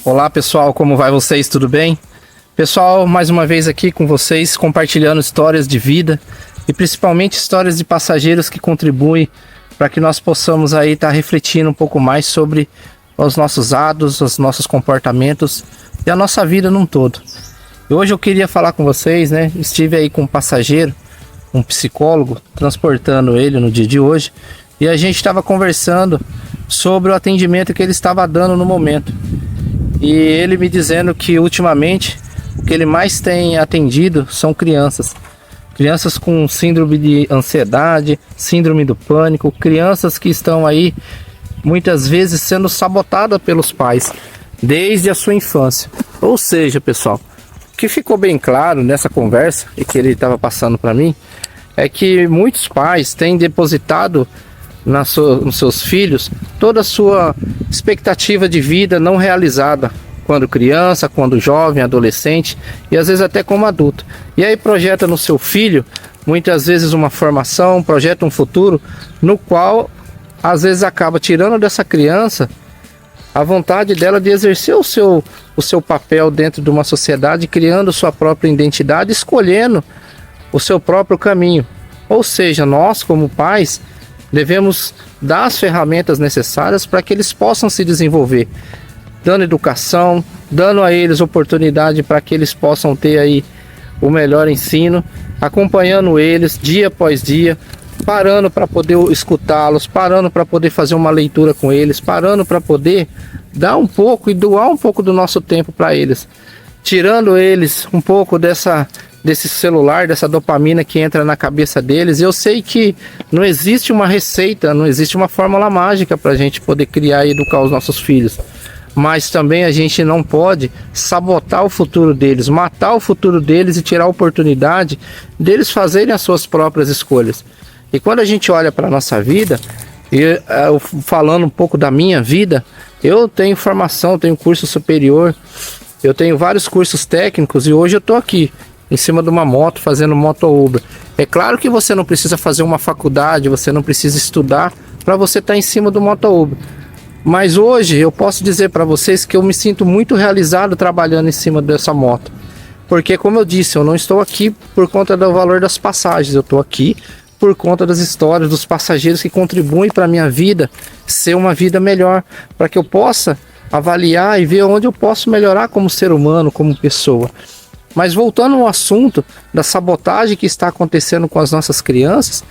Olá pessoal, como vai vocês? Tudo bem? Pessoal, mais uma vez aqui com vocês, compartilhando histórias de vida e principalmente histórias de passageiros que contribuem para que nós possamos aí estar refletindo um pouco mais sobre os nossos atos, os nossos comportamentos e a nossa vida num todo. E hoje eu queria falar com vocês, né? Estive aí com um passageiro, um psicólogo, transportando ele no dia de hoje, e a gente estava conversando sobre o atendimento que ele estava dando no momento. E ele me dizendo que ultimamente o que ele mais tem atendido são crianças. Crianças com síndrome de ansiedade, síndrome do pânico, crianças que estão aí muitas vezes sendo sabotadas pelos pais desde a sua infância. Ou seja, pessoal, o que ficou bem claro nessa conversa e que ele estava passando para mim é que muitos pais têm depositado nos seus filhos toda a sua expectativa de vida não realizada quando criança, quando jovem, adolescente e às vezes até como adulto. E aí projeta no seu filho muitas vezes uma formação, projeta um futuro no qual às vezes acaba tirando dessa criança a vontade dela de exercer o seu papel dentro de uma sociedade, criando sua própria identidade, escolhendo o seu próprio caminho. Ou seja, nós como pais devemos dar as ferramentas necessárias para que eles possam se desenvolver, dando educação, dando a eles oportunidade para que eles possam ter aí o melhor ensino, acompanhando eles dia após dia, parando para poder escutá-los, parando para poder fazer uma leitura com eles, parando para poder dar um pouco e doar um pouco do nosso tempo para eles, tirando eles um pouco desse celular, dessa dopamina que entra na cabeça deles. Eu sei que não existe uma receita, não existe uma fórmula mágica para a gente poder criar e educar os nossos filhos, mas também a gente não pode sabotar o futuro deles, matar o futuro deles e tirar a oportunidade deles fazerem as suas próprias escolhas. E quando a gente olha para a nossa vida, eu falando um pouco da minha vida, eu tenho formação, tenho curso superior, eu tenho vários cursos técnicos e hoje eu estou aqui em cima de uma moto, fazendo moto Uber. É claro que você não precisa fazer uma faculdade, você não precisa estudar para você estar em cima do moto Uber. Mas hoje eu posso dizer para vocês que eu me sinto muito realizado trabalhando em cima dessa moto. Porque, como eu disse, eu não estou aqui por conta do valor das passagens, eu estou aqui por conta das histórias dos passageiros que contribuem para a minha vida ser uma vida melhor, para que eu possa avaliar e ver onde eu posso melhorar como ser humano, como pessoa. Mas voltando ao assunto da sabotagem que está acontecendo com as nossas crianças,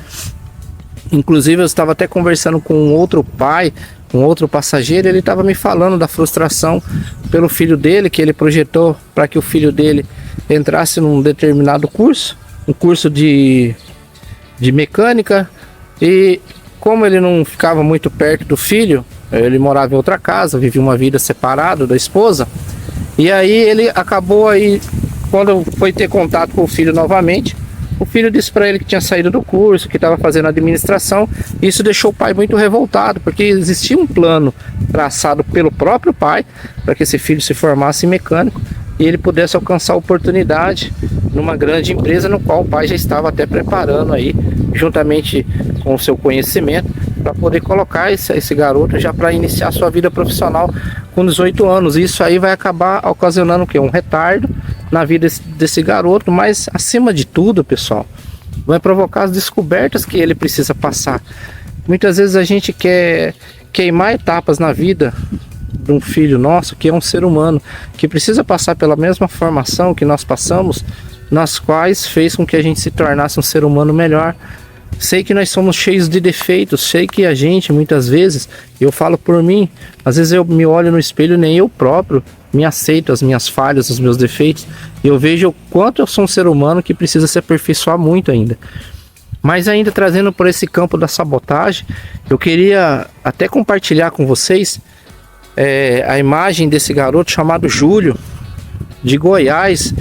inclusive eu estava até conversando com um outro pai, um outro passageiro, ele estava me falando da frustração pelo filho dele, que ele projetou para que o filho dele entrasse num determinado curso, um curso de mecânica, e como ele não ficava muito perto do filho, ele morava em outra casa, vivia uma vida separado da esposa, e aí ele acabou aí, quando foi ter contato com o filho novamente, o filho disse para ele que tinha saído do curso, que estava fazendo administração. Isso deixou o pai muito revoltado, porque existia um plano traçado pelo próprio pai para que esse filho se formasse em mecânico e ele pudesse alcançar a oportunidade numa grande empresa, no qual o pai já estava até preparando aí, juntamente com o seu conhecimento, para poder colocar esse garoto já para iniciar sua vida profissional com 18 anos. Isso aí vai acabar ocasionando o quê? Um retardo na vida desse garoto, mas acima de tudo, pessoal, vai provocar as descobertas que ele precisa passar. Muitas vezes a gente quer queimar etapas na vida de um filho nosso, que é um ser humano, que precisa passar pela mesma formação que nós passamos, nas quais fez com que a gente se tornasse um ser humano melhor. Sei que nós somos cheios de defeitos, sei que a gente, muitas vezes, eu falo por mim, às vezes eu me olho no espelho, nem eu próprio me aceito as minhas falhas, os meus defeitos, e eu vejo o quanto eu sou um ser humano que precisa se aperfeiçoar muito ainda. Mas ainda trazendo por esse campo da sabotagem, eu queria até compartilhar com vocês a imagem desse garoto chamado Júlio, de Goiás,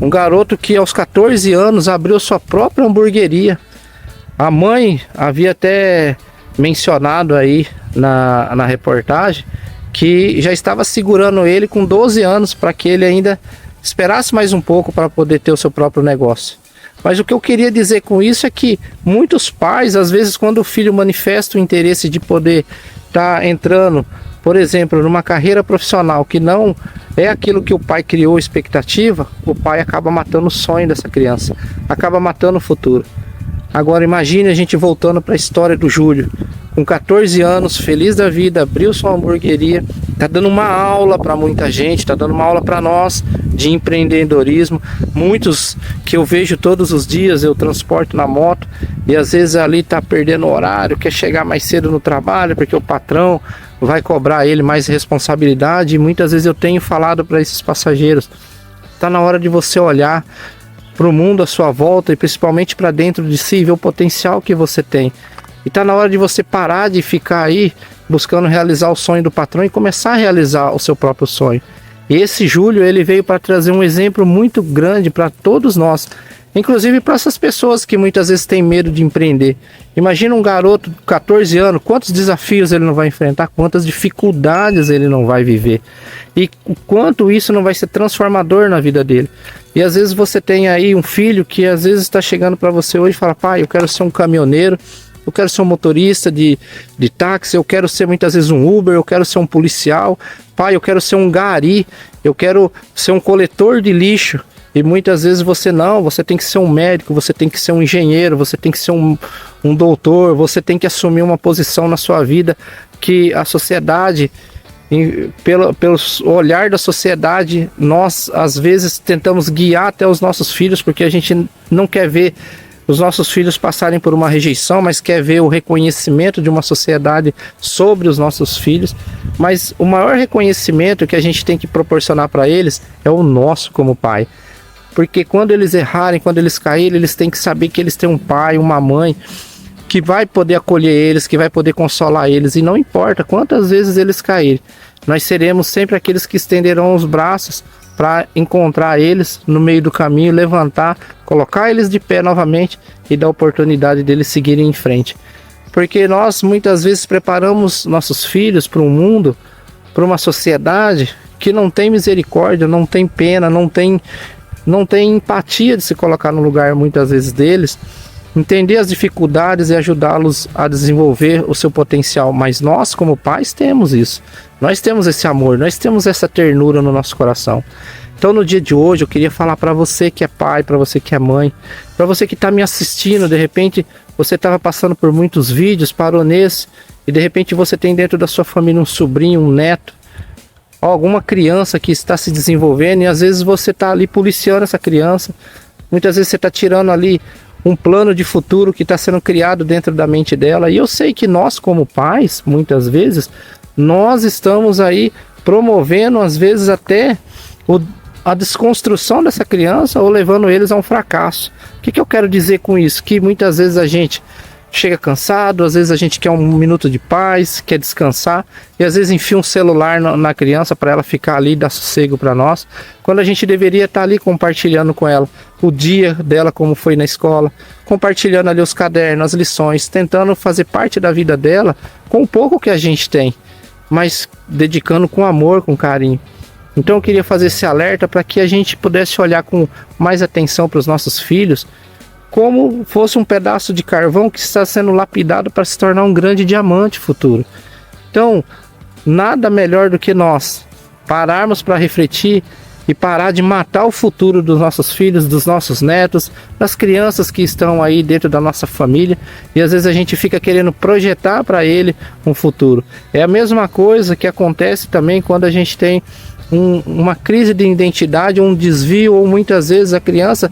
um garoto que aos 14 anos abriu sua própria hamburgueria. A mãe havia até mencionado aí na reportagem que já estava segurando ele com 12 anos para que ele ainda esperasse mais um pouco para poder ter o seu próprio negócio. Mas o que eu queria dizer com isso é que muitos pais, às vezes, quando o filho manifesta o interesse de poder estar entrando por exemplo, numa carreira profissional que não é aquilo que o pai criou expectativa, o pai acaba matando o sonho dessa criança, acaba matando o futuro. Agora imagine a gente voltando para a história do Júlio, com 14 anos, feliz da vida, abriu sua hamburgueria, tá dando uma aula para muita gente, tá dando uma aula para nós de empreendedorismo. Muitos que eu vejo todos os dias, eu transporto na moto e às vezes ali tá perdendo horário, quer chegar mais cedo no trabalho porque o patrão vai cobrar ele mais responsabilidade. E muitas vezes eu tenho falado para esses passageiros, tá na hora de você olhar para o mundo à sua volta e principalmente para dentro de si, ver o potencial que você tem. E tá na hora de você parar de ficar aí buscando realizar o sonho do patrão e começar a realizar o seu próprio sonho. E esse Júlio, ele veio para trazer um exemplo muito grande para todos nós, inclusive para essas pessoas que muitas vezes têm medo de empreender. Imagina um garoto de 14 anos, quantos desafios ele não vai enfrentar, quantas dificuldades ele não vai viver e o quanto isso não vai ser transformador na vida dele. E às vezes você tem aí um filho que às vezes está chegando para você hoje e fala: pai, eu quero ser um caminhoneiro, eu quero ser um motorista de táxi, eu quero ser muitas vezes um Uber, eu quero ser um policial, pai, eu quero ser um gari, eu quero ser um coletor de lixo. E muitas vezes você tem que ser um médico, você tem que ser um engenheiro, você tem que ser um doutor, você tem que assumir uma posição na sua vida que a sociedade, pelo olhar da sociedade, nós às vezes tentamos guiar até os nossos filhos, porque a gente não quer ver os nossos filhos passarem por uma rejeição, mas quer ver o reconhecimento de uma sociedade sobre os nossos filhos. Mas o maior reconhecimento que a gente tem que proporcionar para eles é o nosso como pai. Porque quando eles errarem, quando eles caírem, eles têm que saber que eles têm um pai, uma mãe que vai poder acolher eles, que vai poder consolar eles. E não importa quantas vezes eles caírem, nós seremos sempre aqueles que estenderão os braços para encontrar eles no meio do caminho, levantar, colocar eles de pé novamente e dar a oportunidade deles seguirem em frente. Porque nós muitas vezes preparamos nossos filhos para um mundo, para uma sociedade que não tem misericórdia, não tem pena, não tem empatia de se colocar no lugar muitas vezes deles, entender as dificuldades e ajudá-los a desenvolver o seu potencial. Mas nós como pais temos isso, nós temos esse amor, nós temos essa ternura no nosso coração. Então no dia de hoje eu queria falar para você que é pai, para você que é mãe, para você que está me assistindo, de repente você estava passando por muitos vídeos, parou nesse, e de repente você tem dentro da sua família um sobrinho, um neto, alguma criança que está se desenvolvendo, e às vezes você está ali policiando essa criança, muitas vezes você está tirando ali um plano de futuro que está sendo criado dentro da mente dela. E eu sei que nós como pais, muitas vezes, nós estamos aí promovendo às vezes até a desconstrução dessa criança ou levando eles a um fracasso. O que eu quero dizer com isso? Que muitas vezes a gente chega cansado, às vezes a gente quer um minuto de paz, quer descansar, e às vezes enfia um celular na criança para ela ficar ali e dar sossego para nós, quando a gente deveria estar ali compartilhando com ela o dia dela, como foi na escola, compartilhando ali os cadernos, as lições, tentando fazer parte da vida dela com o pouco que a gente tem, mas dedicando com amor, com carinho. Então eu queria fazer esse alerta para que a gente pudesse olhar com mais atenção para os nossos filhos, como fosse um pedaço de carvão que está sendo lapidado para se tornar um grande diamante futuro. Então, nada melhor do que nós pararmos para refletir e parar de matar o futuro dos nossos filhos, dos nossos netos, das crianças que estão aí dentro da nossa família, e às vezes a gente fica querendo projetar para ele um futuro. É a mesma coisa que acontece também quando a gente tem uma crise de identidade, um desvio, ou muitas vezes a criança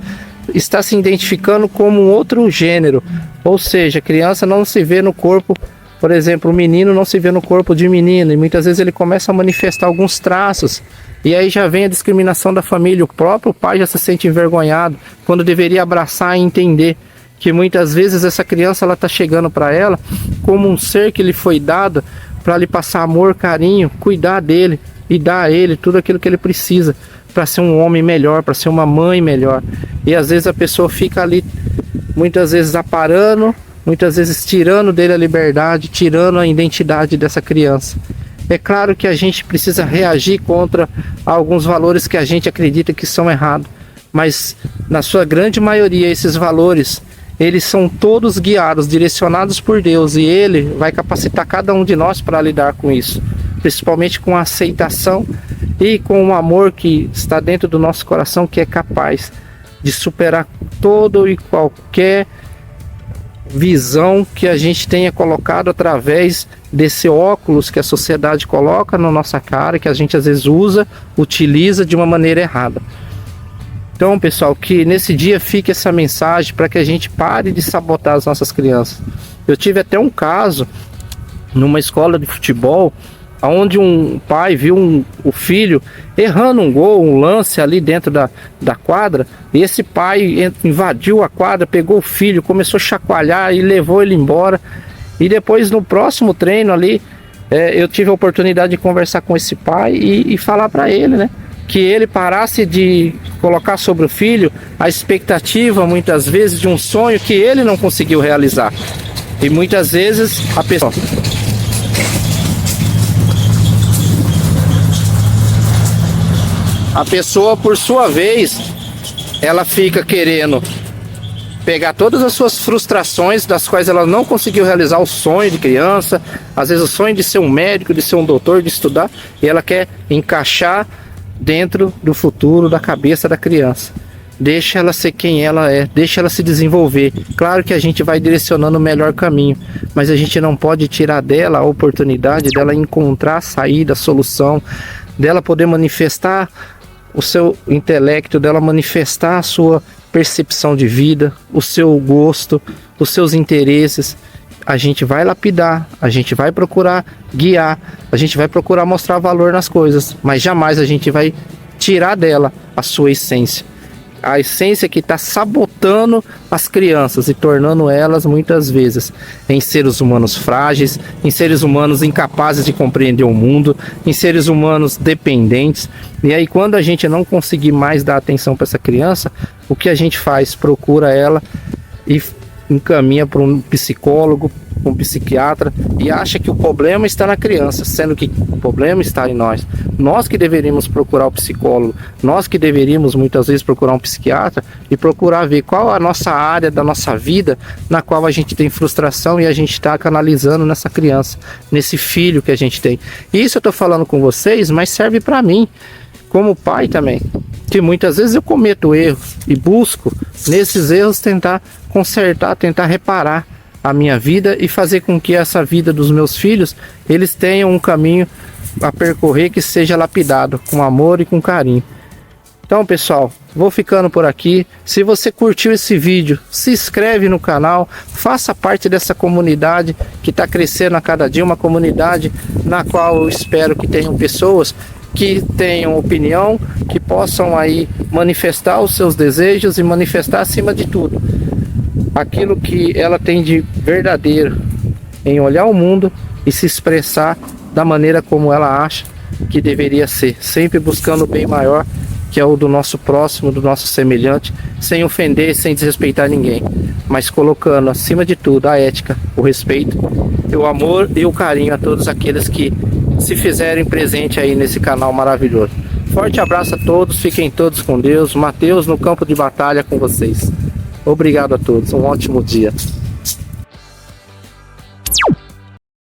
está se identificando como um outro gênero, ou seja, a criança não se vê no corpo, por exemplo, o menino não se vê no corpo de menino, e muitas vezes ele começa a manifestar alguns traços, e aí já vem a discriminação da família, o próprio pai já se sente envergonhado, quando deveria abraçar e entender que muitas vezes essa criança está chegando para ela como um ser que lhe foi dado para lhe passar amor, carinho, cuidar dele e dar a ele tudo aquilo que ele precisa para ser um homem melhor, para ser uma mãe melhor. E às vezes a pessoa fica ali, muitas vezes aparando, muitas vezes tirando dele a liberdade, tirando a identidade dessa criança. É claro que a gente precisa reagir contra alguns valores que a gente acredita que são errados, mas na sua grande maioria esses valores, eles são todos guiados, direcionados por Deus, e Ele vai capacitar cada um de nós para lidar com isso. principalmente com a aceitação e com o amor que está dentro do nosso coração, que é capaz de superar todo e qualquer visão que a gente tenha colocado através desse óculos que a sociedade coloca na nossa cara, que a gente às vezes utiliza de uma maneira errada. Então, pessoal, que nesse dia fique essa mensagem para que a gente pare de sabotar as nossas crianças. Eu tive até um caso numa escola de futebol, onde um pai viu o filho errando um gol, um lance ali dentro da quadra, e esse pai invadiu a quadra, pegou o filho, começou a chacoalhar e levou ele embora. E depois, no próximo treino ali, eu tive a oportunidade de conversar com esse pai e falar para ele, né, que ele parasse de colocar sobre o filho a expectativa, muitas vezes, de um sonho que ele não conseguiu realizar. E muitas vezes a pessoa, por sua vez, ela fica querendo pegar todas as suas frustrações, das quais ela não conseguiu realizar o sonho de criança, às vezes o sonho de ser um médico, de ser um doutor, de estudar, e ela quer encaixar dentro do futuro da cabeça da criança. Deixa ela ser quem ela é, deixa ela se desenvolver. Claro que a gente vai direcionando o melhor caminho, mas a gente não pode tirar dela a oportunidade dela encontrar a saída, a solução, dela poder manifestar o seu intelecto, dela manifestar a sua percepção de vida, o seu gosto, os seus interesses. A gente vai lapidar, a gente vai procurar guiar, a gente vai procurar mostrar valor nas coisas, mas jamais a gente vai tirar dela a sua essência. A essência que está sabotando as crianças e tornando elas muitas vezes em seres humanos frágeis, em seres humanos incapazes de compreender o mundo, em seres humanos dependentes. E aí, quando a gente não conseguir mais dar atenção para essa criança, o que a gente faz? Procura ela e encaminha para um psicólogo, um psiquiatra, e acha que o problema está na criança, sendo que o problema está em nós. Nós que deveríamos procurar o psicólogo, nós que deveríamos muitas vezes procurar um psiquiatra e procurar ver qual a nossa área da nossa vida na qual a gente tem frustração e a gente está canalizando nessa criança, nesse filho que a gente tem. E isso eu estou falando com vocês, mas serve para mim como pai também, que muitas vezes eu cometo erros e busco nesses erros tentar consertar, tentar reparar a minha vida e fazer com que essa vida dos meus filhos, eles tenham um caminho a percorrer que seja lapidado com amor e com carinho. Então, pessoal, vou ficando por aqui. Se você curtiu esse vídeo, se inscreve no canal, faça parte dessa comunidade que está crescendo a cada dia, uma comunidade na qual eu espero que tenham pessoas que tenham opinião, que possam aí manifestar os seus desejos e manifestar, acima de tudo, aquilo que ela tem de verdadeiro em olhar o mundo e se expressar da maneira como ela acha que deveria ser, sempre buscando o bem maior, que é o do nosso próximo, do nosso semelhante, sem ofender, sem desrespeitar ninguém, mas colocando acima de tudo a ética, o respeito, o amor e o carinho a todos aqueles que se fizerem presente aí nesse canal maravilhoso. Forte abraço a todos, fiquem todos com Deus. Mateus no campo de batalha com vocês. Obrigado a todos, um ótimo dia.